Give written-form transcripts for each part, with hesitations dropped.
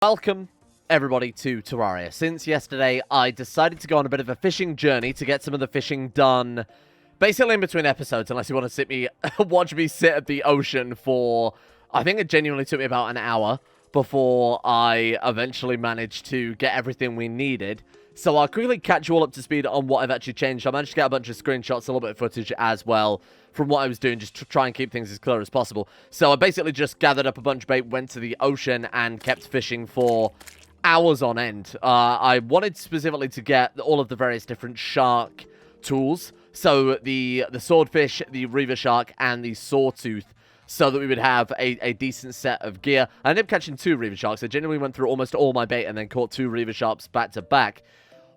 Welcome, everybody, to Terraria. Since yesterday, I decided to go on a bit of a fishing journey to get some of the fishing done, basically in between episodes, unless you want to watch me sit at the ocean for, I think it genuinely took me about an hour before I eventually managed to get everything we needed. So I'll quickly catch you all up to speed on what I've actually changed. I managed to get a bunch of screenshots, a little bit of footage as well from what I was doing, just to try and keep things as clear as possible. So I basically just gathered up a bunch of bait, went to the ocean, and kept fishing for hours on end. I wanted specifically to get all of the various different shark tools. So the swordfish, the reaver shark, and the sawtooth, so that we would have a decent set of gear. I ended up catching 2 reaver sharks. I genuinely went through almost all my bait and then caught 2 reaver sharks back to back.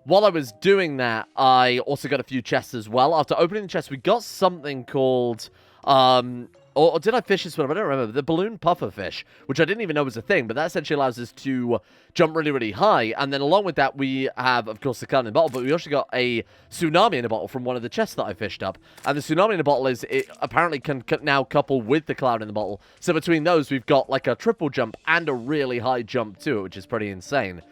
While I was doing that, I also got a few chests as well. After opening the chest, we got something called, or did I fish this one? I don't remember. The balloon puffer fish, which I didn't even know was a thing, but that essentially allows us to jump really, really high. And then along with that, we have, of course, the clown in a bottle, but we also got a tsunami in a bottle from one of the chests that I fished up. And the tsunami in a bottle it apparently can now couple with the cloud in the bottle. So between those, we've got like a triple jump and a really high jump too, which is pretty insane.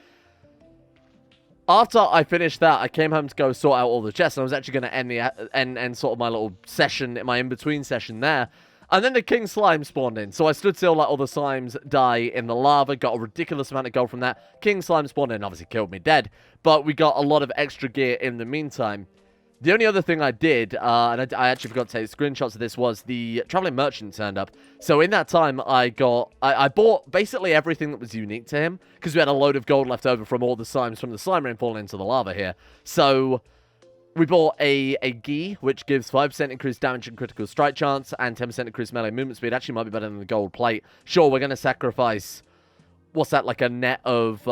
After I finished that, I came home to go sort out all the chests, and I was actually going to end sort of my little session, my in-between session there. And then the king slime spawned in, so I stood still, let all the slimes die in the lava, got a ridiculous amount of gold from that. King slime spawned in, obviously killed me dead, but we got a lot of extra gear in the meantime. The only other thing I did, and I actually forgot to take screenshots of this, was the traveling merchant turned up. So in that time, I bought basically everything that was unique to him, because we had a load of gold left over from all the slimes from the slime rain falling into the lava here. So we bought a gi, which gives 5% increased damage and critical strike chance, and 10% increased melee movement speed. Actually might be better than the gold plate. Sure, we're going to sacrifice, what's that, like a net of,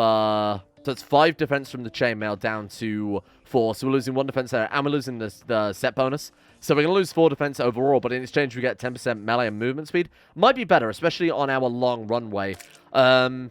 so it's 5 defense from the chainmail down to 4. So we're losing 1 defense there, and we're losing the set bonus. So we're going to lose 4 defense overall, but in exchange we get 10% melee and movement speed. Might be better, especially on our long runway. Then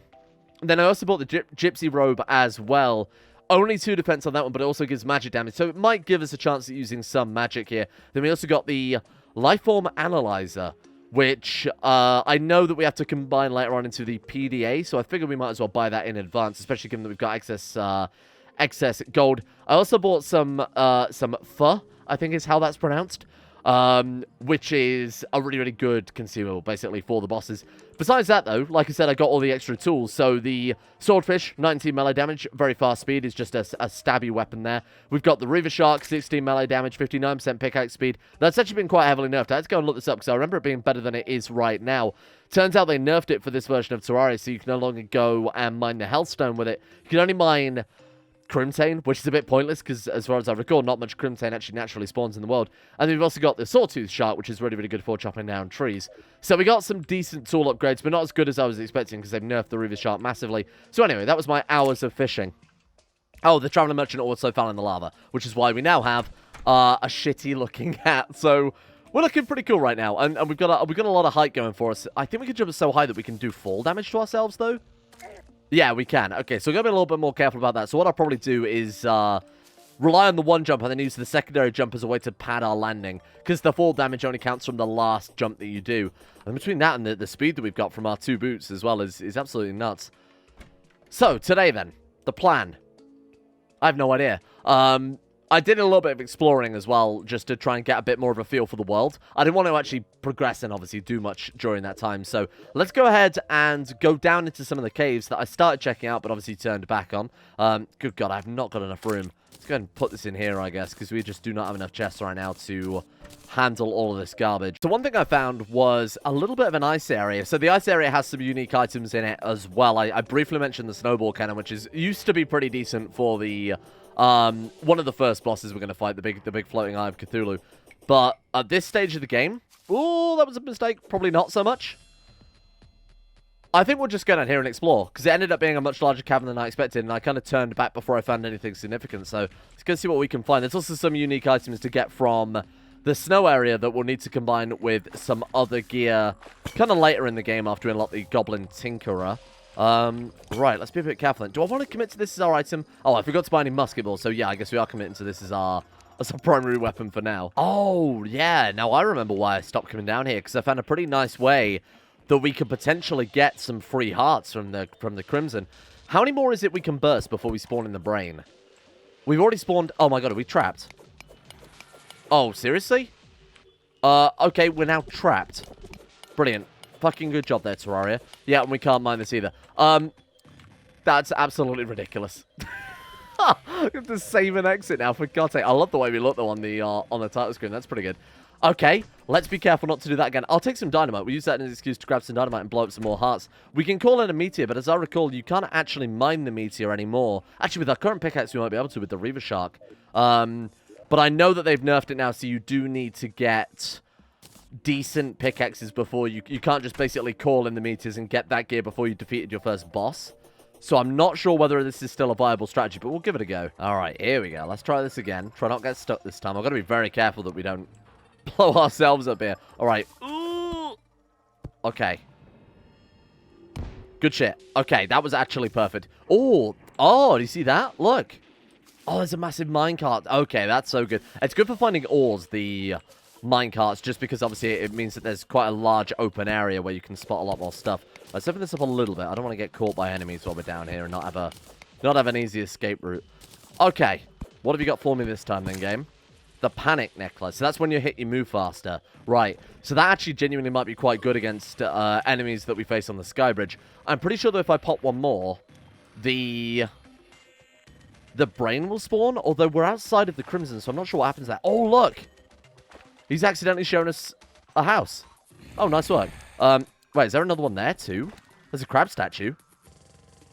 I also bought the gypsy robe as well. Only 2 defense on that one, but it also gives magic damage. So it might give us a chance at using some magic here. Then we also got the lifeform analyzer, which I know that we have to combine later on into the PDA, so I figured we might as well buy that in advance, especially given that we've got excess gold. I also bought some fur, I think is how that's pronounced, which is a really, really good consumable, basically, for the bosses. Besides that, though, like I said, I got all the extra tools. So the swordfish, 19 melee damage, very fast speed, is just a stabby weapon there. We've got the reaver shark, 16 melee damage, 59% pickaxe speed. That's actually been quite heavily nerfed. I had to go and look this up because I remember it being better than it is right now. Turns out they nerfed it for this version of Terraria, so you can no longer go and mine the Hellstone with it. You can only mine Crimtane, which is a bit pointless because, as far as I recall, not much Crimtane actually naturally spawns in the world. And then we've also got the Sawtooth Shark, which is really, really good for chopping down trees. So we got some decent tool upgrades, but not as good as I was expecting because they've nerfed the Reaver Shark massively. So anyway, that was my hours of fishing. Oh, the Traveler Merchant also fell in the lava, which is why we now have a shitty-looking hat. So we're looking pretty cool right now, and we've got a lot of height going for us. I think we can jump so high that we can do fall damage to ourselves, though. Yeah, we can. Okay, so we're going to be a little bit more careful about that. So what I'll probably do is rely on the one jump and then use the secondary jump as a way to pad our landing, because the fall damage only counts from the last jump that you do. And between that and the speed that we've got from our 2 boots as well is absolutely nuts. So, today then, the plan. I have no idea. I did a little bit of exploring as well, just to try and get a bit more of a feel for the world. I didn't want to actually progress and obviously do much during that time. So let's go ahead and go down into some of the caves that I started checking out, but obviously turned back on. Good God, I've not got enough room. Let's go ahead and put this in here, I guess, because we just do not have enough chests right now to handle all of this garbage. So one thing I found was a little bit of an ice area. So the ice area has some unique items in it as well. I briefly mentioned the snowball cannon, which used to be pretty decent for the one of the first bosses we're going to fight, the big floating eye of Cthulhu. But at this stage of the game, oh, that was a mistake. Probably not so much. I think we'll just go down here and explore, because it ended up being a much larger cavern than I expected, and I kind of turned back before I found anything significant. So let's go see what we can find. There's also some unique items to get from the snow area that we'll need to combine with some other gear kind of later in the game after we unlock the Goblin Tinkerer. Right, let's be a bit careful then. Do I want to commit to this as our item? Oh, I forgot to buy any musket balls, so yeah, I guess we are committing to this as our primary weapon for now. Oh, yeah, now I remember why I stopped coming down here, because I found a pretty nice way that we could potentially get some free hearts from the Crimson. How many more is it we can burst before we spawn in the brain? We've already spawned... Oh my god, are we trapped? Oh, seriously? Okay, we're now trapped. Brilliant. Fucking good job there, Terraria. Yeah, and we can't mine this either. That's absolutely ridiculous. We have to save and exit now, for God's sake. I love the way we look, though, on the title screen. That's pretty good. Okay, let's be careful not to do that again. I'll take some dynamite. We'll use that as an excuse to grab some dynamite and blow up some more hearts. We can call in a meteor, but as I recall, you can't actually mine the meteor anymore. Actually, with our current pickaxe, we might be able to with the Reaver Shark. But I know that they've nerfed it now, so you do need to get decent pickaxes before you can't just basically call in the meteors and get that gear before you defeated your first boss. So I'm not sure whether this is still a viable strategy, but we'll give it a go. All right, here we go. Let's try this again. Try not to get stuck this time. I've got to be very careful that we don't blow ourselves up here. All right. Ooh. Okay. Good shit. Okay, that was actually perfect. Oh, do you see that? Look. Oh, there's a massive minecart. Okay, that's so good. It's good for finding ores, the minecarts, just because obviously it means that there's quite a large open area where you can spot a lot more stuff. Let's open this up a little bit. I don't want to get caught by enemies while we're down here and not have an easy escape route. Okay, what have you got for me this time then, game? The panic necklace. So that's when you hit, you move faster. Right. So that actually genuinely might be quite good against enemies that we face on the sky bridge. I'm pretty sure that if I pop one more, the brain will spawn, although we're outside of the Crimson, so I'm not sure what happens there. Oh, look! He's accidentally shown us a house. Oh, nice work. Wait, is there another one there, too? There's a crab statue.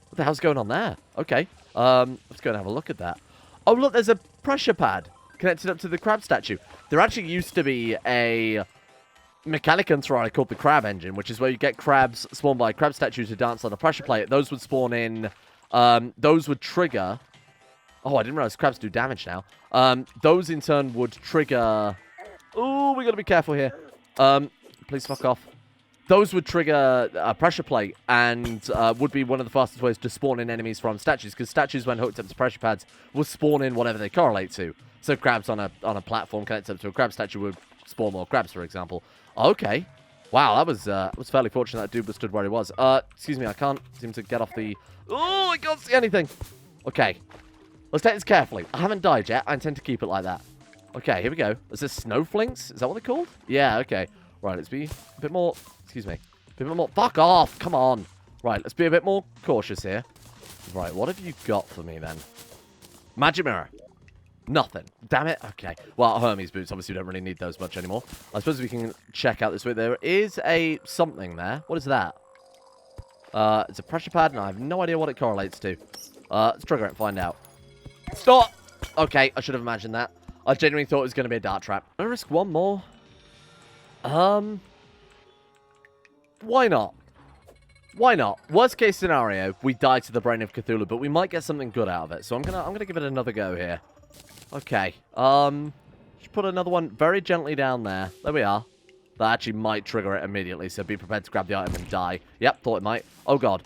What the hell's going on there? Okay. Let's go and have a look at that. Oh, look, there's a pressure pad connected up to the crab statue. There actually used to be a mechanic in Terraria called the crab engine, which is where you get crabs spawned by crab statues who dance on a pressure plate. Those would spawn in... those would trigger... Oh, I didn't realize crabs do damage now. Those, in turn, would trigger... Ooh, we got to be careful here. Please fuck off. Those would trigger a pressure plate and would be one of the fastest ways to spawn in enemies from statues, because statues, when hooked up to pressure pads, will spawn in whatever they correlate to. So crabs on a platform connected up to a crab statue would spawn more crabs, for example. Okay. Wow, that was fairly fortunate that dude stood where he was. Excuse me, I can't seem to get off the... Oh, I can't see anything. Okay. Let's take this carefully. I haven't died yet. I intend to keep it like that. Okay, here we go. Is this snowflinks? Is that what they're called? Yeah, okay. Right, let's be a bit more... Excuse me. A bit more... Fuck off! Come on! Right, let's be a bit more cautious here. Right, what have you got for me, then? Magic mirror. Nothing. Damn it. Okay. Well, Hermes boots. Obviously, we don't really need those much anymore. I suppose we can check out this way. There is a something there. What is that? It's a pressure pad, and I have no idea what it correlates to. Let's trigger it and find out. Stop! Okay, I should have imagined that. I genuinely thought it was going to be a dart trap. I'm going to risk one more. Why not? Why not? Worst case scenario, we die to the brain of Cthulhu, but we might get something good out of it. So I'm gonna give it another go here. Okay. Just put another one very gently down there. There we are. That actually might trigger it immediately, so be prepared to grab the item and die. Yep, thought it might. Oh god.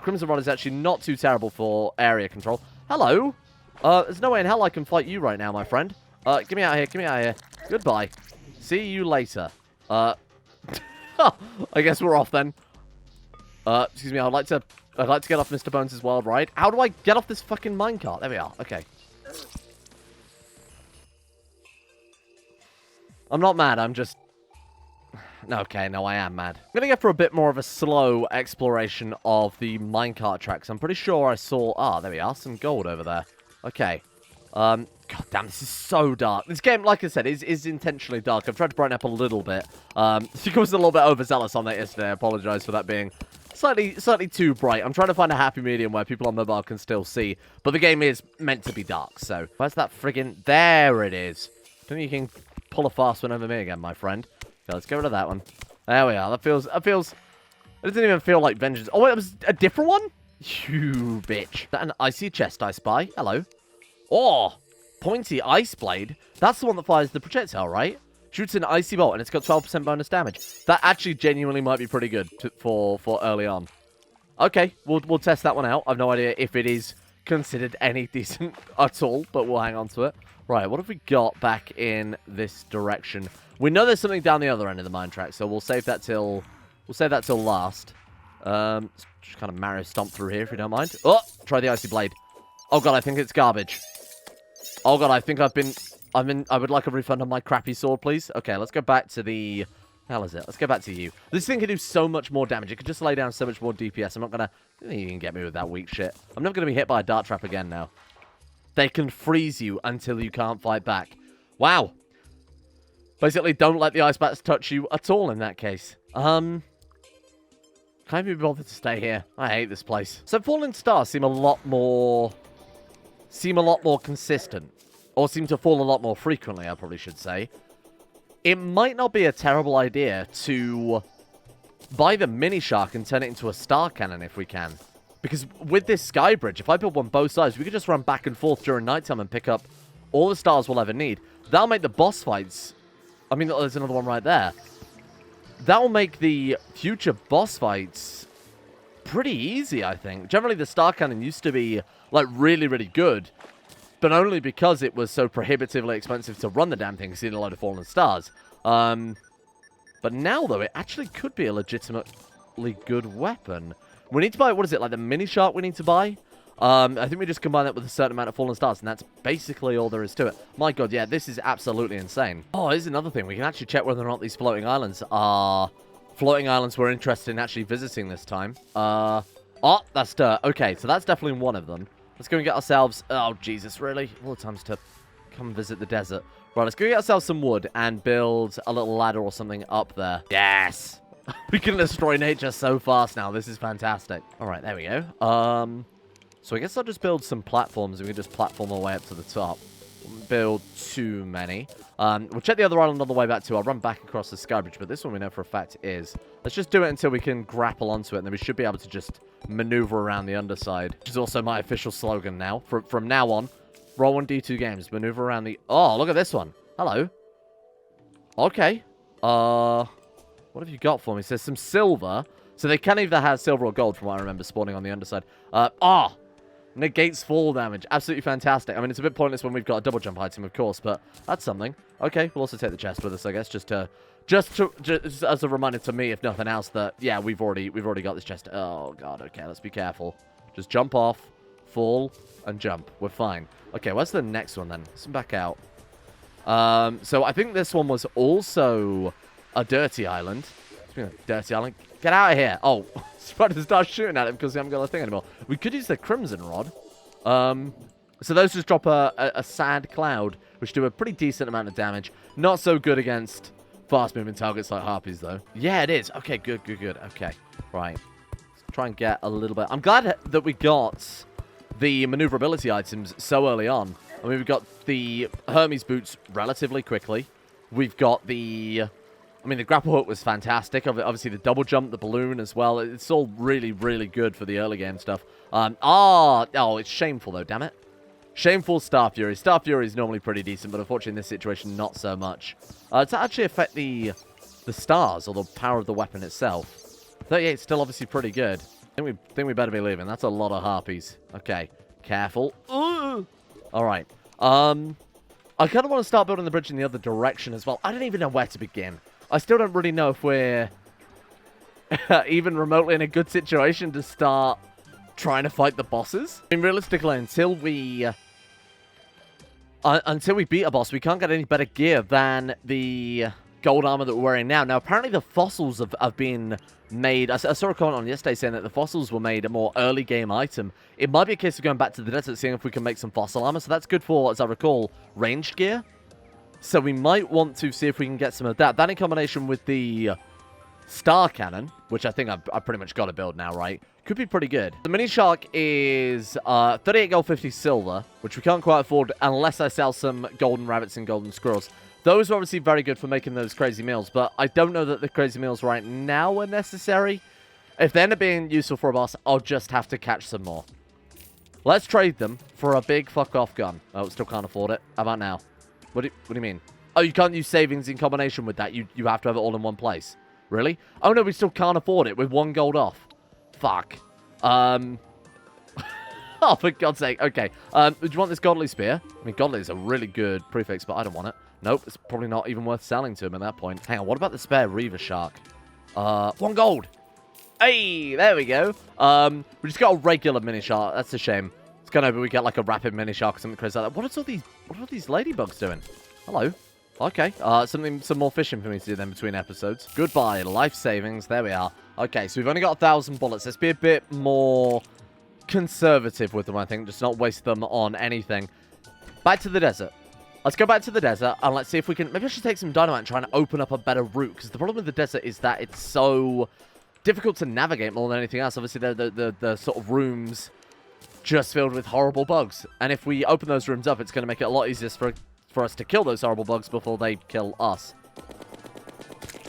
Crimson Rod is actually not too terrible for area control. Hello. There's no way in hell I can fight you right now, my friend. Get me out of here. Get me out of here. Goodbye. See you later. I guess we're off then. Excuse me, I'd like to get off Mr. Bones' wild ride. How do I get off this fucking minecart? There we are. Okay. I'm not mad, I'm just... Okay, no, I am mad. I'm gonna go for a bit more of a slow exploration of the minecart tracks. I'm pretty sure I saw... Ah, there we are. Some gold over there. Okay. God damn, this is so dark. This game, like I said, is intentionally dark. I've tried to brighten up a little bit. I think I was a little bit overzealous on that yesterday. I apologize for that being slightly too bright. I'm trying to find a happy medium where people on mobile can still see. But the game is meant to be dark, so... Where's that friggin... There it is. I think you can pull a fast one over me again, my friend. Okay, let's get rid of that one. There we are. That feels... It doesn't even feel like vengeance. Oh, wait, that was a different one? You bitch. Is that an icy chest I spy? Hello. Oh, pointy ice blade. That's the one that fires the projectile, right? Shoots an icy bolt, and it's got 12% bonus damage. That actually genuinely might be pretty good for early on. Okay, we'll test that one out. I've no idea if it is considered any decent at all, but we'll hang on to it. Right, what have we got back in this direction? We know there's something down the other end of the mine track, so we'll save that till We'll save that till last. Just kind of Mario stomp through here if you don't mind. Oh, try the icy blade. Oh god, I think it's garbage. Oh god, I think I would like a refund on my crappy sword, please. Okay, let's go back to the... hell is it? Let's go back to you. This thing can do so much more damage. It could just lay down so much more DPS. I'm not gonna... you can get me with that weak shit. I'm not gonna be hit by a dart trap again now. They can freeze you until you can't fight back. Wow. Basically, don't let the ice bats touch you at all in that case. Can't be bothered to stay here. I hate this place. So falling stars seem a lot more consistent. Or seem to fall a lot more frequently, I probably should say. It might not be a terrible idea to buy the mini shark and turn it into a star cannon if we can. Because with this sky bridge, if I build one both sides, we could just run back and forth during nighttime and pick up all the stars we'll ever need. That'll make the boss fights... I mean, there's another one right there. That'll make the future boss fights pretty easy, I think. Generally, the star cannon used to be, like, really, really good. But only because it was so prohibitively expensive to run the damn thing, seeing a load of fallen stars. But now, though, it actually could be a legitimately good weapon. We need to buy, what is it, like the mini shark we need to buy? I think we just combine that with a certain amount of fallen stars, and that's basically all there is to it. My god, yeah, this is absolutely insane. Oh, here's another thing. We can actually check whether or not these floating islands are floating islands we're interested in actually visiting this time. Oh, that's dirt. Okay, so that's definitely one of them. Let's go and get ourselves... oh, Jesus, really? All the times to come visit the desert. Right, let's go get ourselves some wood and build a little ladder or something up there. Yes! We can destroy nature so fast now. This is fantastic. All right, there we go. So I guess I'll just build some platforms and we can just platform our way up to the top. Won't build too many. We'll check the other island on the way back too. I'll run back across the sky bridge, but this one we know for a fact is. Let's just do it until we can grapple onto it, and then we should be able to just maneuver around the underside, which is also my official slogan now. From now on, roll 1D2 games, maneuver around the... oh, look at this one. Hello. Okay. What have you got for me? It says some silver. So they can either have silver or gold from what I remember spawning on the underside. Negates fall damage. Absolutely fantastic. I mean, it's a bit pointless when we've got a double jump item, of course, but that's something. Okay, we'll also take the chest with us, I guess, just as a reminder to me, if nothing else, that yeah, we've already got this chest. Oh god, okay, let's be careful. Just jump off, fall, and jump. We're fine. Okay, where's the next one then? Let's come back out. So I think this one was also a dirty island. Dirty island. Get out of here. Oh, it's trying to start shooting at him because we haven't got a thing anymore. We could use the crimson rod. So those just drop a sad cloud, which do a pretty decent amount of damage. Not so good against fast-moving targets like harpies, though. Yeah, it is. Okay, good. Okay, right. Let's try and get a little bit... I'm glad that we got the maneuverability items so early on. I mean, we've got the Hermes boots relatively quickly. We've got the... I mean, the grapple hook was fantastic. Obviously, the double jump, the balloon as well. It's all really, really good for the early game stuff. Oh, it's shameful, though, damn it. Shameful Star Fury. Star Fury is normally pretty decent, but unfortunately in this situation, not so much. To actually affect the stars, or the power of the weapon itself. 38 still obviously pretty good. I think we better be leaving. That's a lot of harpies. Okay, careful. Alright. I kind of want to start building the bridge in the other direction as well. I don't even know where to begin. I still don't really know if we're even remotely in a good situation to start trying to fight the bosses. I mean, realistically, until we beat a boss, we can't get any better gear than the gold armor that we're wearing now. Now, apparently the fossils have been made... I saw a comment on yesterday saying that the fossils were made a more early game item. It might be a case of going back to the desert, seeing if we can make some fossil armor. So that's good for, as I recall, ranged gear. So we might want to see if we can get some of that. That in combination with the star cannon, which I think I've pretty much got to build now, right? Could be pretty good. The mini shark is 38 gold, 50 silver, which we can't quite afford unless I sell some golden rabbits and golden squirrels. Those are obviously very good for making those crazy meals, but I don't know that the crazy meals right now are necessary. If they end up being useful for a boss, I'll just have to catch some more. Let's trade them for a big fuck-off gun. Oh, still can't afford it. How about now? What do you mean? Oh, you can't use savings in combination with that. You have to have it all in one place. Really? Oh, no, we still can't afford it with 1 gold off. Fuck. Oh, for God's sake. Okay. Do you want this godly spear? I mean, godly is a really good prefix, but I don't want it. Nope, it's probably not even worth selling to him at that point. Hang on, what about the spare Reaver Shark? 1 gold. Hey, there we go. We just got a regular mini shark. That's a shame. It's gonna be we get like a rapid mini shark or something crazy like that. What are all these ladybugs doing? Hello. Okay. Some more fishing for me to do then between episodes. Goodbye, life savings. There we are. Okay, so we've only got 1,000 bullets. Let's be a bit more conservative with them, I think. Just not waste them on anything. Back to the desert. Let's go back to the desert, and let's see if we can... Maybe I should take some dynamite and try and open up a better route, because the problem with the desert is that it's so difficult to navigate more than anything else. Obviously, the sort of rooms just filled with horrible bugs. And if we open those rooms up, it's going to make it a lot easier for us to kill those horrible bugs before they kill us.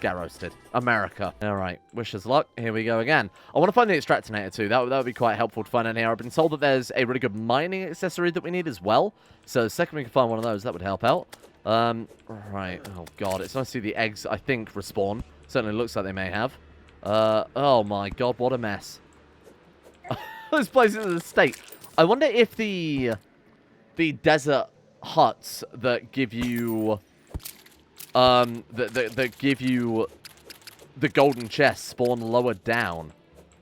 Get roasted. America. Alright, wish us luck. Here we go again. I want to find the Extractinator too. That would be quite helpful to find in here. I've been told that there's a really good mining accessory that we need as well. So the second we can find one of those, that would help out. Right. Oh god, it's nice to see the eggs, I think, respawn. Certainly looks like they may have. Oh my god, what a mess. This place is a state. I wonder if the desert huts that give you that give you the golden chest spawn lower down.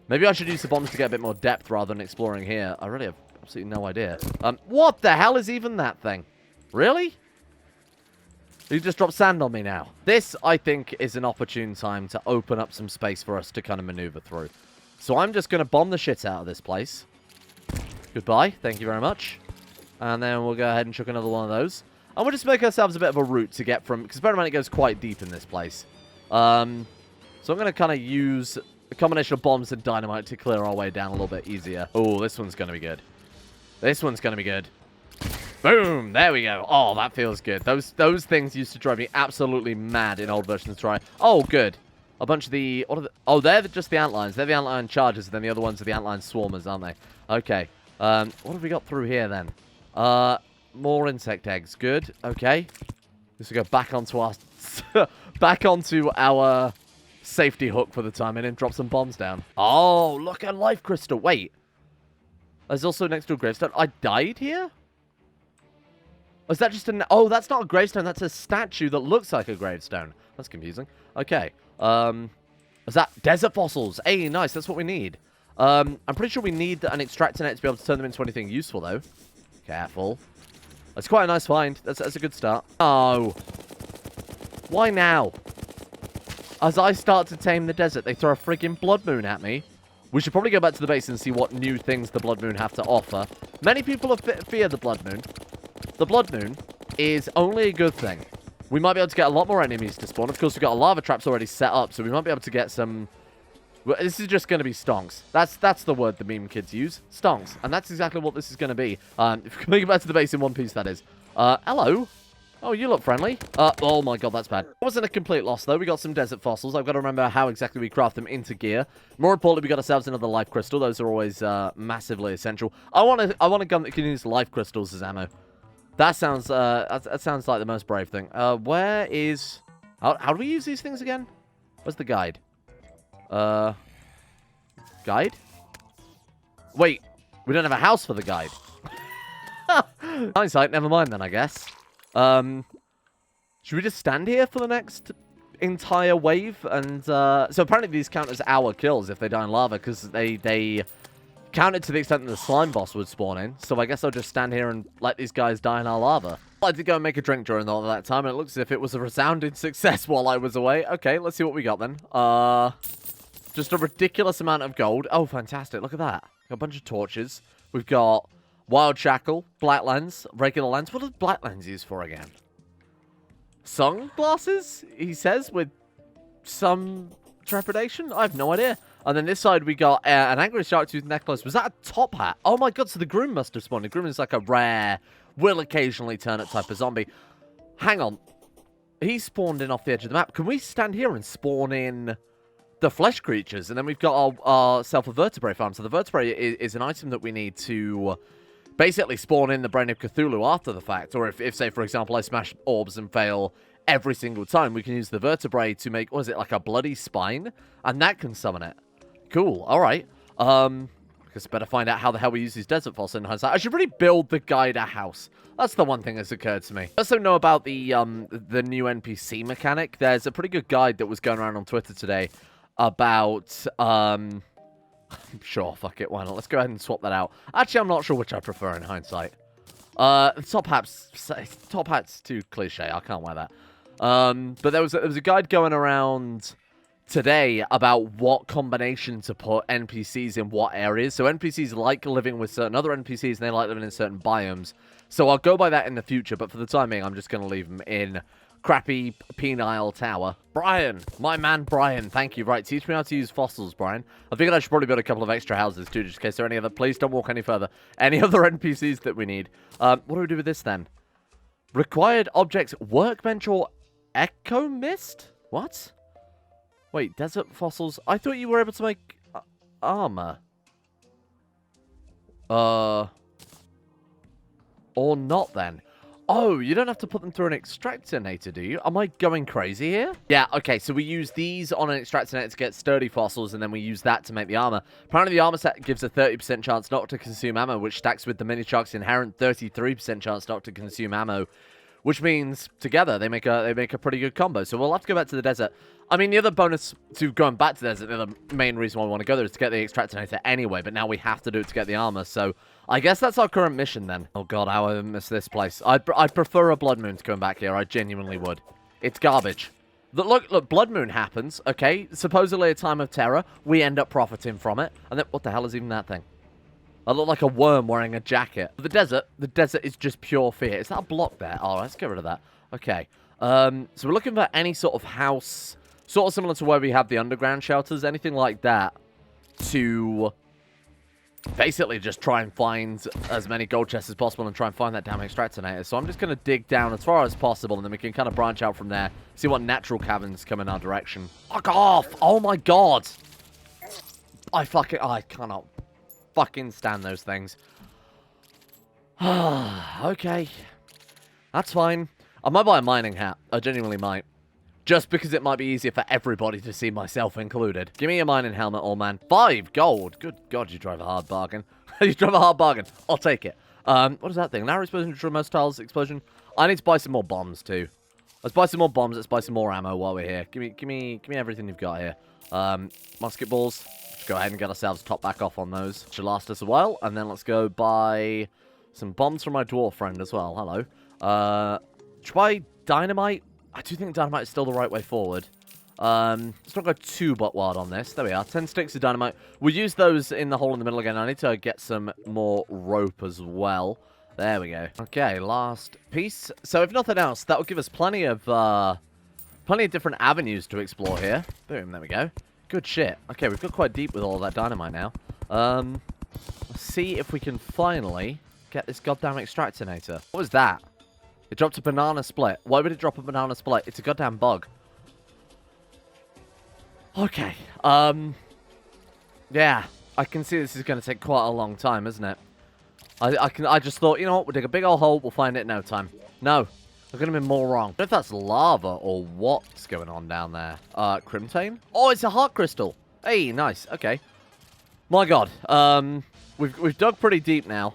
Maybe I should use the bombs to get a bit more depth rather than exploring here. I really have absolutely no idea. What the hell is even that thing? Really? You just dropped sand on me now. This, I think, is an opportune time to open up some space for us to kind of maneuver through. So I'm just going to bomb the shit out of this place. Goodbye. Thank you very much. And then we'll go ahead and chuck another one of those. And we'll just make ourselves a bit of a route to get from... Because bear in mind, it goes quite deep in this place. So I'm going to kind of use a combination of bombs and dynamite to clear our way down a little bit easier. Oh, this one's going to be good. This one's going to be good. Boom! There we go. Oh, that feels good. Those things used to drive me absolutely mad in old versions of Terraria. Oh, good. A bunch of the... What are the... Oh, they're just the antlions. They're the antlion chargers, and then the other ones are the antlion swarmers, aren't they? Okay. What have we got through here, then? More insect eggs. Good. Okay. Just go back onto our... back onto our safety hook for the time and drop some bombs down. Oh, look, a life crystal. Wait. There's also next to a gravestone. I died here? Or is that just an... Oh, that's not a gravestone. That's a statue that looks like a gravestone. That's confusing. Okay. Is that desert fossils? Hey, nice. That's what we need. I'm pretty sure we need an Extractinator to be able to turn them into anything useful, though. Careful. That's quite a nice find. That's a good start. Oh. Why now? As I start to tame the desert, they throw a friggin' blood moon at me. We should probably go back to the base and see what new things the blood moon have to offer. Many people fear the blood moon. The blood moon is only a good thing. We might be able to get a lot more enemies to spawn. Of course, we've got a lava traps already set up, so we might be able to get some... Well, this is just going to be stonks. That's the word the meme kids use. Stonks. And that's exactly what this is going to be. If we can make it back to the base in one piece, that is. Hello. Oh, you look friendly. Oh my god, that's bad. It wasn't a complete loss, though. We got some desert fossils. I've got to remember how exactly we craft them into gear. More importantly, we got ourselves another life crystal. Those are always massively essential. I want a gun that can use life crystals as ammo. That sounds like the most brave thing. Where is... How do we use these things again? Where's the guide? Guide? Wait, we don't have a house for the guide. Hindsight, never mind then, I guess. Should we just stand here for the next entire wave? And, so apparently these count as our kills if they die in lava, because they counted to the extent that the slime boss would spawn in. So I guess I'll just stand here and let these guys die in our lava. I did go and make a drink during all that time, and it looks as if it was a resounding success while I was away. Okay, let's see what we got then. Just a ridiculous amount of gold. Oh, fantastic. Look at that. Got a bunch of torches. We've got wild shackle, black lens, regular lens. What does black lens use for again? Sunglasses, he says, with some trepidation. I have no idea. And then this side, we got an angry shark tooth necklace. Was that a top hat? Oh my god, so the groom must have spawned. The groom is like a rare, will occasionally turn up type of zombie. Hang on. He spawned in off the edge of the map. Can we stand here and spawn in the flesh creatures? And then we've got ourself a vertebrae farm. So the vertebrae is an item that we need to basically spawn in the brain of Cthulhu after the fact. Or if say, for example, I smash orbs and fail every single time, we can use the vertebrae to make, what is it, like a bloody spine? And that can summon it. Cool. All right. I guess better find out how the hell we use these desert fossils in hindsight. I should really build the guide a house. That's the one thing that's occurred to me. I also know about the new NPC mechanic. There's a pretty good guide that was going around on Twitter today about, sure, fuck it, why not? Let's go ahead and swap that out. Actually, I'm not sure which I prefer in hindsight. Top hat's too cliche. I can't wear that. But there was a guide going around today about what combination to put NPCs in what areas. So NPCs like living with certain other NPCs, and they like living in certain biomes. So I'll go by that in the future, but for the time being, I'm just going to leave them in crappy penile tower. Brian, my man Brian, thank you. Right, teach me how to use fossils, Brian. I figured I should probably build a couple of extra houses too, just in case there are any other. Please don't walk any further. Any other NPCs that we need. What do we do with this then? Required objects, workbench or echo mist? What? Wait, desert fossils. I thought you were able to make armor. Or not then. Oh, you don't have to put them through an extractinator, do you? Am I going crazy here? Yeah, okay, so we use these on an extractinator to get sturdy fossils, and then we use that to make the armor. Apparently, the armor set gives a 30% chance not to consume ammo, which stacks with the mini shark's inherent 33% chance not to consume ammo, which means together they make a pretty good combo. So we'll have to go back to the desert. I mean, the other bonus to going back to the desert, the other main reason why we want to go there is to get the extractinator anyway, but now we have to do it to get the armor, so I guess that's our current mission then. Oh god, how I miss this place. I'd prefer a Blood Moon to come back here. I genuinely would. It's garbage. Look, Blood Moon happens, okay? Supposedly a time of terror. We end up profiting from it. And then, what the hell is even that thing? I look like a worm wearing a jacket. The desert is just pure fear. Is that a block there? Oh, let's get rid of that. Okay. So we're looking for any sort of house, sort of similar to where we have the underground shelters, anything like that, to basically just try and find as many gold chests as possible and try and find that damn extractinator. So I'm just going to dig down as far as possible, and then we can kind of branch out from there, see what natural caverns come in our direction. Fuck off! Oh my god! I cannot fucking stand those things. Okay. That's fine. I might buy a mining hat. I genuinely might. Just because it might be easier for everybody to see, myself included. Give me a mining helmet, old man. 5 gold. Good god, you drive a hard bargain. You drive a hard bargain. I'll take it. What is that thing? Narrow explosion, neutral most tiles explosion. I need to buy some more bombs too. Let's buy some more bombs. Let's buy some more ammo while we're here. Give me everything you've got here. Musket balls. Let's go ahead and get ourselves top back off on those. Should last us a while. And then let's go buy some bombs from my dwarf friend as well. Hello. Should I buy dynamite? I do think dynamite is still the right way forward. Let's not go too butt wild on this. There we are. 10 sticks of dynamite. We'll use those in the hole in the middle again. I need to get some more rope as well. There we go. Okay, last piece. So if nothing else, that will give us plenty of different avenues to explore here. Boom, there we go. Good shit. Okay, we've got quite deep with all of that dynamite now. Let's see if we can finally get this goddamn extractinator. What was that? It dropped a banana split. Why would it drop a banana split? It's a goddamn bug. Okay. Yeah. I can see this is going to take quite a long time, isn't it? I just thought, you know what? We'll dig a big old hole. We'll find it in no time. No. I couldn't have been more wrong. I don't know if that's lava or what's going on down there. Crimtane? Oh, it's a heart crystal. Hey, nice. Okay. My god. We've dug pretty deep now.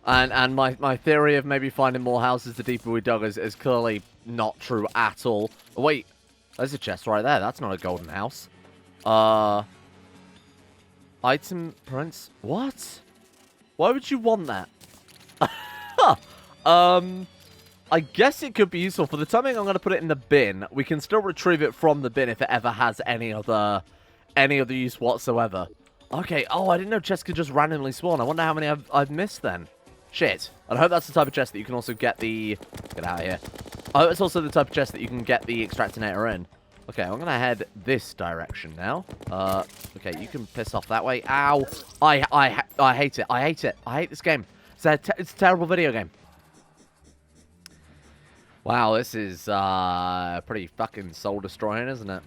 And my theory of maybe finding more houses the deeper we dug is clearly not true at all. Oh, wait, there's a chest right there. That's not a golden house. Item prints. What? Why would you want that? I guess it could be useful. For the time being, I'm going to put it in the bin. We can still retrieve it from the bin if it ever has any other use whatsoever. Okay. Oh, I didn't know chests could just randomly spawn. I wonder how many I've missed then. Shit. And I hope that's the type of chest that you can also get the... Get out of here. I hope it's also the type of chest that you can get the extractinator in. Okay, I'm going to head this direction now. Okay, you can piss off that way. Ow. I hate it. I hate it. I hate this game. It's a terrible video game. Wow, this is pretty fucking soul-destroying, isn't it?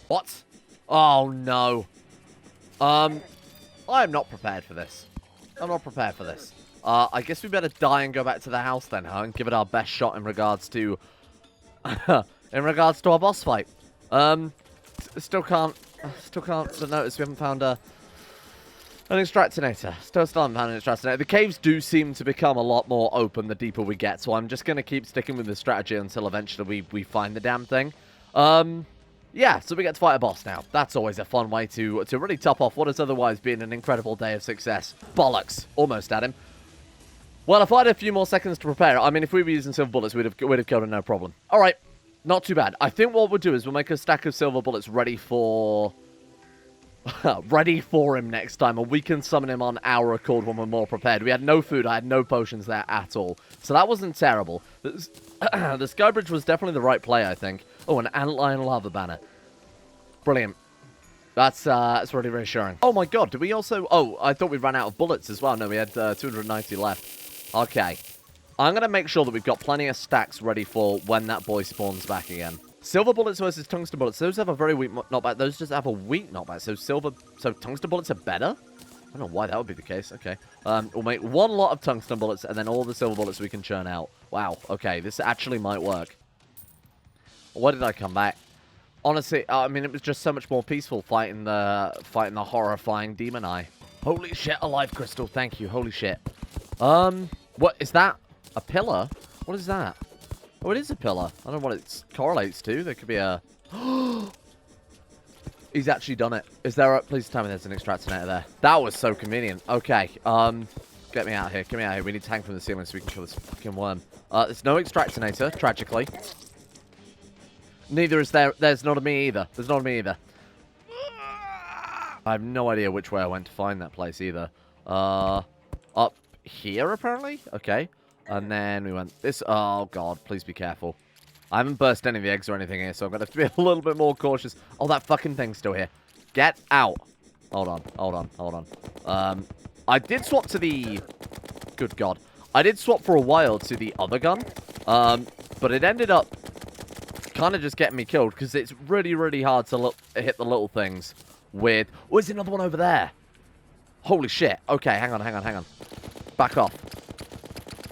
What? Oh, no. I am not prepared for this. I'm not prepared for this. I guess we better die and go back to the house then, huh? And give it our best shot in regards to... in regards to our boss fight. Still can't notice we haven't found an Extractinator. Still haven't found an Extractinator. The caves do seem to become a lot more open the deeper we get, so I'm just going to keep sticking with the strategy until eventually we find the damn thing. Yeah, so we get to fight a boss now. That's always a fun way to really top off what has otherwise been an incredible day of success. Bollocks. Almost at him. Well, if I had a few more seconds to prepare, I mean, if we were using silver bullets, we'd have killed him no problem. All right. Not too bad. I think what we'll do is we'll make a stack of silver bullets ready for... ready for him next time, and we can summon him on our accord when we're more prepared. We had no food. I had no potions there at all. So that wasn't terrible. The Skybridge was definitely the right play, I think. Oh, an antlion lava banner. Brilliant. That's really reassuring. Oh my god, did we also... Oh, I thought we ran out of bullets as well. No, we had 290 left. Okay. I'm going to make sure that we've got plenty of stacks ready for when that boy spawns back again. Silver bullets versus tungsten bullets. Those have a very weak knockback. Those just have a weak knockback. So tungsten bullets are better? I don't know why that would be the case. Okay. We'll make one lot of tungsten bullets and then all the silver bullets we can churn out. Wow. Okay. This actually might work. Why did I come back? Honestly, I mean, it was just so much more peaceful fighting the horrifying demon eye. Holy shit, alive crystal. Thank you. Holy shit. What is that? A pillar? What is that? Oh, it is a pillar. I don't know what it correlates to. There could be a... He's actually done it. Is there a... Please tell me there's an Extractinator there. That was so convenient. Okay. Get me out of here. Get me out of here. We need to hang from the ceiling so we can kill this fucking worm. There's no Extractinator, tragically. Neither is there... There's not a me either. There's not a me either. I have no idea which way I went to find that place either. Up here, apparently? Okay. And then we went this... Oh, God. Please be careful. I haven't burst any of the eggs or anything here, so I'm going to have to be a little bit more cautious. Oh, that fucking thing's still here. Get out. Hold on. Hold on. Hold on. I did swap to the... Good God. I did swap for a while to the other gun. But it ended up kind of just getting me killed because it's really, really hard to hit the little things with... Oh, there's another one over there. Holy shit. Okay, hang on, hang on, hang on. Back off.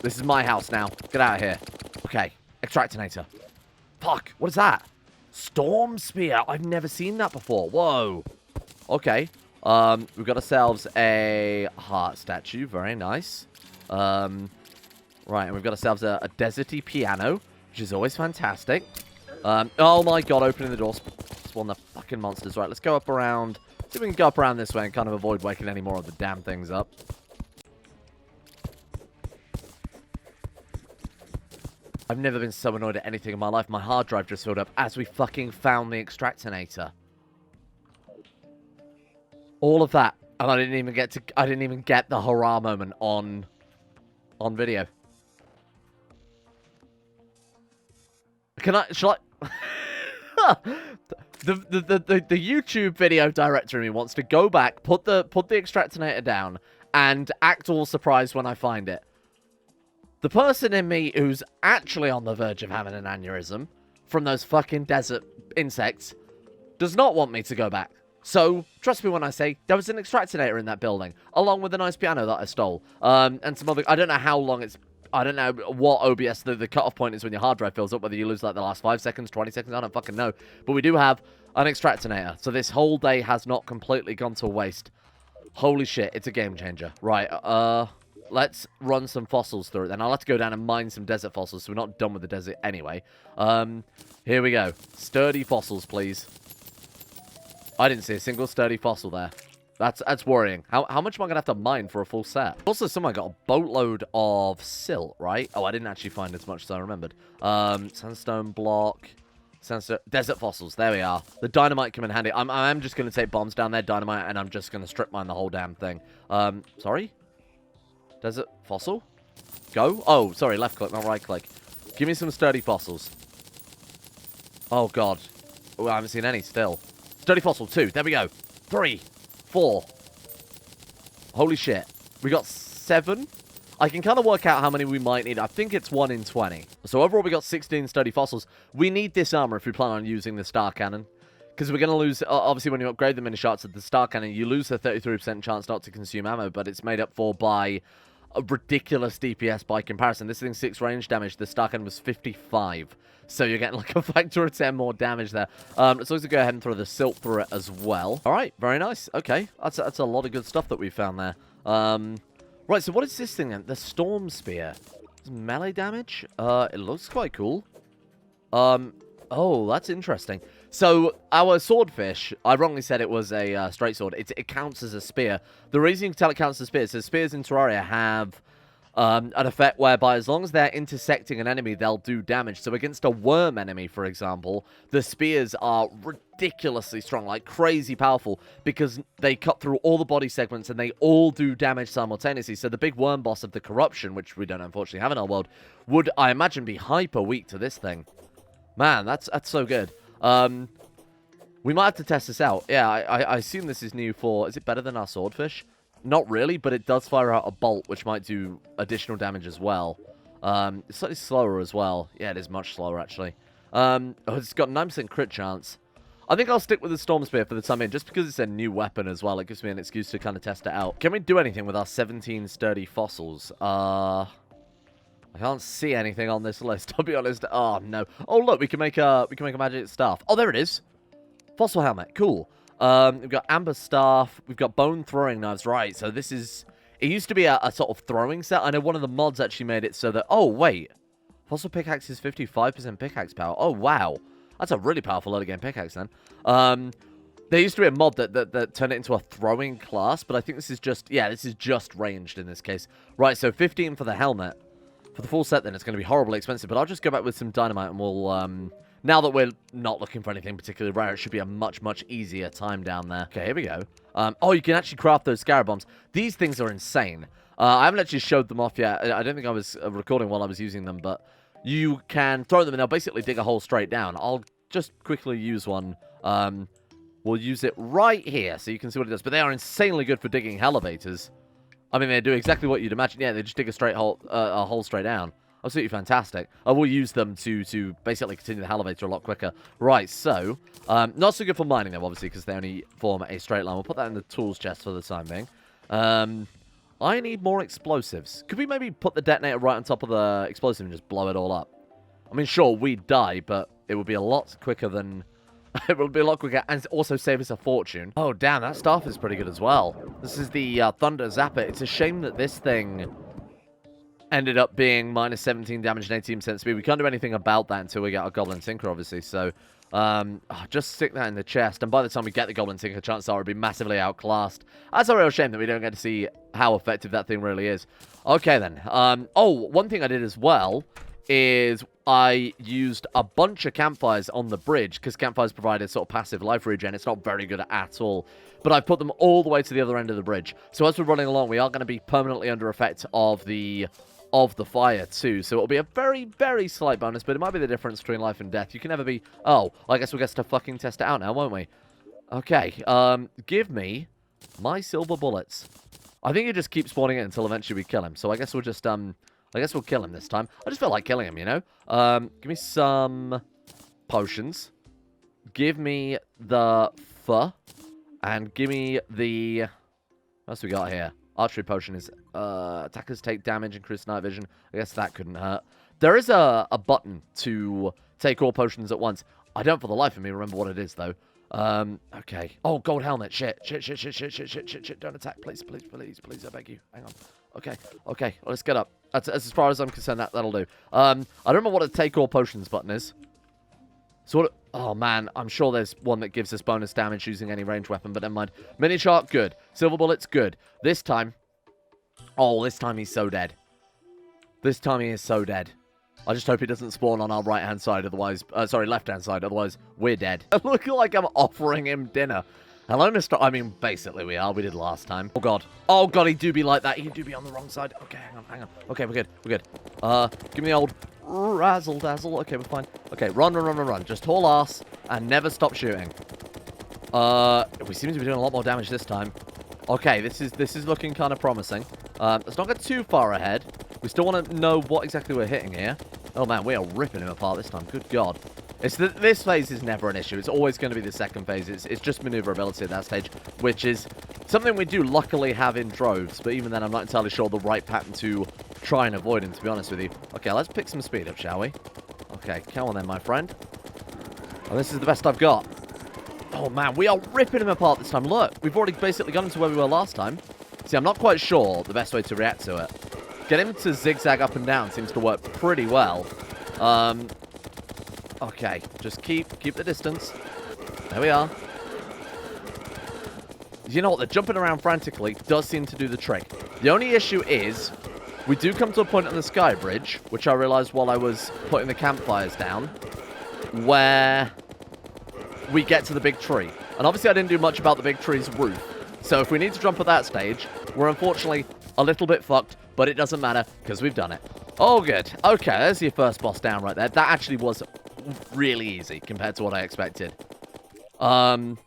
This is my house now. Get out of here. Okay. Extractinator. Fuck. What is that? Storm Spear. I've never seen that before. Whoa. Okay. We've got ourselves a heart statue. Very nice. Right. And we've got ourselves a deserty piano, which is always fantastic. Oh my god. Opening the door. Spawn the fucking monsters. Right. Let's go up around. See if we can go up around this way and kind of avoid waking any more of the damn things up. I've never been so annoyed at anything in my life. My hard drive just filled up as we fucking found the Extractinator. All of that, and I didn't even get the hurrah moment on video. Shall I? the YouTube video director in me wants to go back, put the Extractinator down, and act all surprised when I find it. The person in me who's actually on the verge of having an aneurysm from those fucking desert insects does not want me to go back. So, trust me when I say there was an Extractinator in that building, along with a nice piano that I stole. And some other... I don't know how long it's... I don't know what OBS the cutoff point is when your hard drive fills up, whether you lose like the last 5 seconds, 20 seconds, I don't fucking know. But we do have an Extractinator, so this whole day has not completely gone to waste. Holy shit, it's a game changer. Right, let's run some fossils through it. Then I'll have to go down and mine some desert fossils, so we're not done with the desert anyway. Here we go. Sturdy fossils, please. I didn't see a single sturdy fossil there. That's worrying. How much am I going to have to mine for a full set? Also, someone got a boatload of silt, right? Oh, I didn't actually find as much as I remembered. Sandstone block. Sandstone... Desert fossils. There we are. The dynamite come in handy. I'm just going to take bombs down there, dynamite, and I'm just going to strip mine the whole damn thing. Sorry? Desert fossil? Go? Oh, sorry, left click, not right click. Give me some sturdy fossils. Oh, God. Oh, I haven't seen any still. Sturdy fossil, 2. There we go. 3, 4. Holy shit. We got 7. I can kind of work out how many we might need. I think it's 1 in 20. So overall, we got 16 sturdy fossils. We need this armor if we plan on using the star cannon. Because we're going to lose, obviously, when you upgrade the mini shots of the star cannon, you lose a 33% chance not to consume ammo, but it's made up for by a ridiculous DPS by comparison. This thing's 6 range damage. The Star Cannon was 55. So you're getting like a factor of 10 more damage there. Let's also go ahead and throw the Silt through it as well. All right, very nice. Okay, that's a lot of good stuff that we found there. Right, so what is this thing then? The Storm Spear. It's melee damage? It looks quite cool. Oh, that's interesting. So, our swordfish, I wrongly said it was a straight sword. It counts as a spear. The reason you can tell it counts as a spear is that spears in Terraria have an effect whereby as long as they're intersecting an enemy, they'll do damage. So, against a worm enemy, for example, the spears are ridiculously strong, like crazy powerful, because they cut through all the body segments and they all do damage simultaneously. So, the big worm boss of the Corruption, which we don't unfortunately have in our world, would, I imagine, be hyper weak to this thing. Man, that's so good. We might have to test this out. Yeah, I assume this is new for... Is it better than our swordfish? Not really, but it does fire out a bolt, which might do additional damage as well. It's slightly slower as well. Yeah, it is much slower, actually. Oh, it's got 9% crit chance. I think I'll stick with the Storm Spear for the time being, just because it's a new weapon as well. It gives me an excuse to kind of test it out. Can we do anything with our 17 sturdy fossils? I can't see anything on this list, I'll be honest. Oh, no. Oh, look, we can make a magic staff. Oh, there it is. Fossil helmet. Cool. We've got amber staff. We've got bone throwing knives. Right, so this is... It used to be a sort of throwing set. I know one of the mods actually made it so that... Oh, wait. Fossil pickaxe is 55% pickaxe power. Oh, wow. That's a really powerful early game pickaxe, then. There used to be a mod that turned it into a throwing class, but I think this is just... Yeah, this is just ranged in this case. Right, so 15 for the helmet. For the full set, then, it's going to be horribly expensive, but I'll just go back with some dynamite, and we'll, now that we're not looking for anything particularly rare, it should be a much, much easier time down there. Okay, here we go. Oh, you can actually craft those Scarab Bombs. These things are insane. I haven't actually showed them off yet. I don't think I was recording while I was using them, but you can throw them, and they'll basically dig a hole straight down. I'll just quickly use one. We'll use it right here, so you can see what it does. But they are insanely good for digging elevators. I mean, they do exactly what you'd imagine. Yeah, they just dig a hole straight down. Absolutely fantastic. I will use them to basically continue the elevator a lot quicker. Right, so, not so good for mining them, obviously, because they only form a straight line. We'll put that in the tools chest for the time being. I need more explosives. Could we maybe put the detonator right on top of the explosive and just blow it all up? I mean, sure, we'd die, but it would be a lot quicker than... It would be a lot quicker and also save us a fortune. Oh, damn, that staff is pretty good as well. This is the Thunder Zapper. It's a shame that this thing ended up being minus 17 damage and 18% speed. We can't do anything about that until we get our Goblin Tinker, obviously. So, just stick that in the chest. And by the time we get the Goblin Tinker, chances are it'll be massively outclassed. That's a real shame that we don't get to see how effective that thing really is. Okay, then. Oh, one thing I did as well is I used a bunch of campfires on the bridge, because campfires provide a sort of passive life regen. It's not very good at all. But I put them all the way to the other end of the bridge. So as we're running along, we are going to be permanently under effect of the fire too. So it'll be a very, very slight bonus, but it might be the difference between life and death. You can never be... Oh, I guess we'll get to fucking test it out now, won't we? Okay, give me my silver bullets. I think you just keep spawning it until eventually we kill him. So I guess we'll just, I guess we'll kill him this time. I just feel like killing him, you know? Give me some potions. Give me the fur. And give me the... What else we got here? Archery potion is... attackers take damage, increase night vision. I guess that couldn't hurt. There is a button to take all potions at once. I don't for the life of me remember what it is, though. Okay. Oh, gold helmet. Shit. Shit. Don't attack. Please, I beg you. Hang on. Okay, well, let's get up. That's as far as I'm concerned, that'll do. I don't remember what a take all potions button is. So what... Oh, man, I'm sure there's one that gives us bonus damage using any ranged weapon, but never mind. Mini shark, good. Silver bullets, good. This time... Oh, this time he's so dead. This time he is so dead. I just hope he doesn't spawn on our right-hand side, otherwise... sorry, left-hand side, otherwise we're dead. I look like I'm offering him dinner. Hello, Mr... I mean, basically we are. We did last time. Oh, God. Oh, God, he do be like that. He do be on the wrong side. Okay, hang on. Okay, we're good. Give me the old razzle-dazzle. Okay, we're fine. Okay, run. Just haul ass and never stop shooting. We seem to be doing a lot more damage this time. Okay, this is looking kind of promising. Let's not get too far ahead. We still want to know what exactly we're hitting here. Oh, man, we are ripping him apart this time. Good God. This phase is never an issue. It's always going to be the second phase. It's just maneuverability at that stage, which is, Something we do luckily have in droves, but even then I'm not entirely sure the right pattern to try and avoid him, to be honest with you. Okay, let's pick some speed up, shall we? Okay, come on then, my friend. And this is the best I've got. Oh, man, we are ripping him apart this time. Look, we've already basically got him to where we were last time. See, I'm not quite sure the best way to react to it. Get him to zigzag up and down seems to work pretty well. Okay, just keep the distance. There we are. You know what? The jumping around frantically does seem to do the trick. The only issue is we do come to a point on the sky bridge, which I realized while I was putting the campfires down, where we get to the big tree. And obviously I didn't do much about the big tree's roof. So if we need to jump at that stage, we're unfortunately a little bit fucked, but it doesn't matter because we've done it. Oh, good. Okay, there's your first boss down right there. That actually was really easy compared to what I expected. What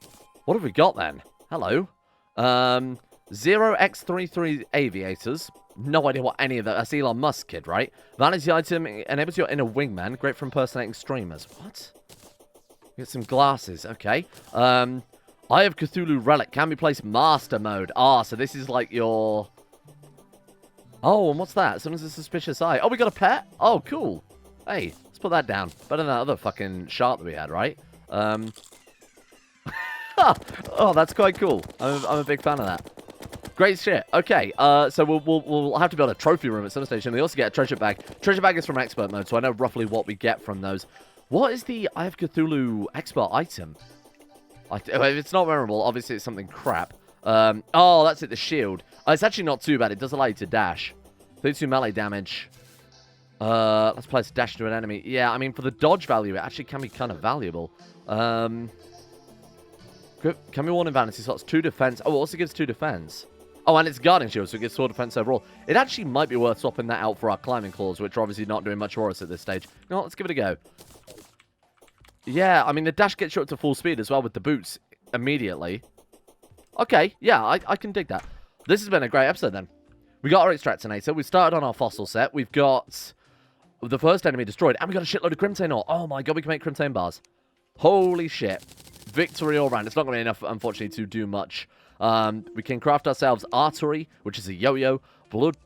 have we got then? Hello. 0x33 aviators. No idea what any of that. That's Elon Musk kid, right? Vanity item enables your inner wingman. Great for impersonating streamers. What? Get some glasses. Okay. Eye of Cthulhu relic. Can be placed master mode. Ah, so this is like your... Oh, and what's that? Someone's a suspicious eye. Oh, we got a pet? Oh, cool. Hey, let's put that down. Better than that other fucking shark that we had, right? Oh, that's quite cool. I'm a big fan of that. Great shit. Okay, so we'll have to build a trophy room at some station. We also get a treasure bag. Treasure bag is from expert mode, so I know roughly what we get from those. What is the Eye of Cthulhu expert item? If it's not memorable, obviously it's something crap. Oh, that's it, the shield. It's actually not too bad. It does allow you to dash. 32 melee damage. Let's place a dash to an enemy. Yeah, I mean, for the dodge value, it actually can be kind of valuable. Can be worn in vanity slots. 2 defense. Oh, it also gives 2 defense. Oh, and it's guarding shield, so it gives 4 defense overall. It actually might be worth swapping that out for our climbing claws, which are obviously not doing much for us at this stage. You know what? Let's give it a go. Yeah, I mean, the dash gets you up to full speed as well with the boots immediately. Okay, yeah, I can dig that. This has been a great episode, then. We got our Extractinator. We started on our fossil set. We've got the first enemy destroyed, and we got a shitload of Crimtane ore. Oh, my God, we can make Crimtane bars. Holy shit. Victory all round. It's not going to be enough, unfortunately, to do much. We can craft ourselves Artery, which is a yo-yo. Blood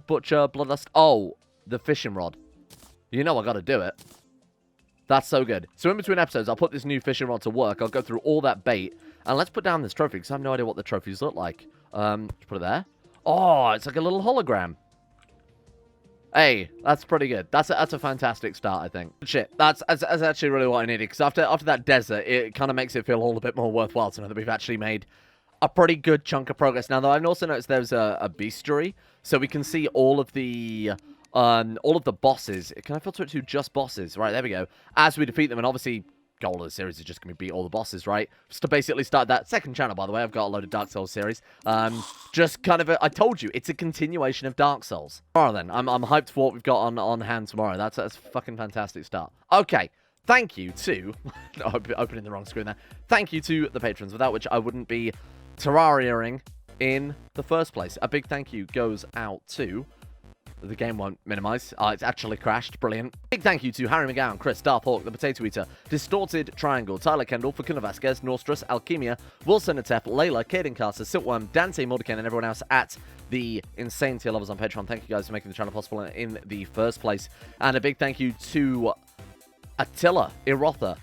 Butcher, Bloodlust. Oh, the fishing rod. You know I got to do it. That's so good. So in between episodes, I'll put this new fishing rod to work. I'll go through all that bait. And let's put down this trophy, because I have no idea what the trophies look like. Put it there. Oh, it's like a little hologram. Hey, that's pretty good. That's a fantastic start, I think. Shit, that's actually really what I needed, because after that desert, it kind of makes it feel all a bit more worthwhile to know that we've actually made a pretty good chunk of progress. Now, though, I've also noticed there's a bestiary, so we can see all of the bosses. Can I filter it to just bosses? Right, there we go. As we defeat them, and obviously, goal of the series is just going to beat all the bosses, right? Just to basically start that second channel, by the way. I've got a load of Dark Souls series. Just kind of I told you, it's a continuation of Dark Souls. Alright then, I'm hyped for what we've got on hand tomorrow. That's a fucking fantastic start. Okay, thank you to... opening the wrong screen there. Thank you to the patrons, without which I wouldn't be Terrariaing in the first place. A big thank you goes out to... The game won't minimize. It's actually crashed. Brilliant. Big thank you to Harry McGowan, Chris, Darthawk, The Potato Eater, Distorted Triangle, Tyler Kendall, Fakuna Vasquez, Norstrus, Alchemia, Wilson Atep, Layla, Caden Carter, Siltworm, Dante Mordecai, and everyone else at the insane tier levels on Patreon. Thank you guys for making the channel possible in the first place. And a big thank you to Attila, Irotha,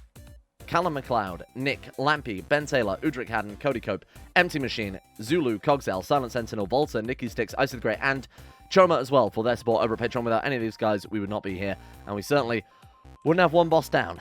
Callum McLeod, Nick, Lampy, Ben Taylor, Udric Haddon, Cody Cope, Empty Machine, Zulu, Cogsell, Silent Sentinel, Volta, Nicky Sticks, Ice of the Grey, and Choma as well for their support over at Patreon. Without any of these guys, we would not be here, and we certainly wouldn't have one boss down.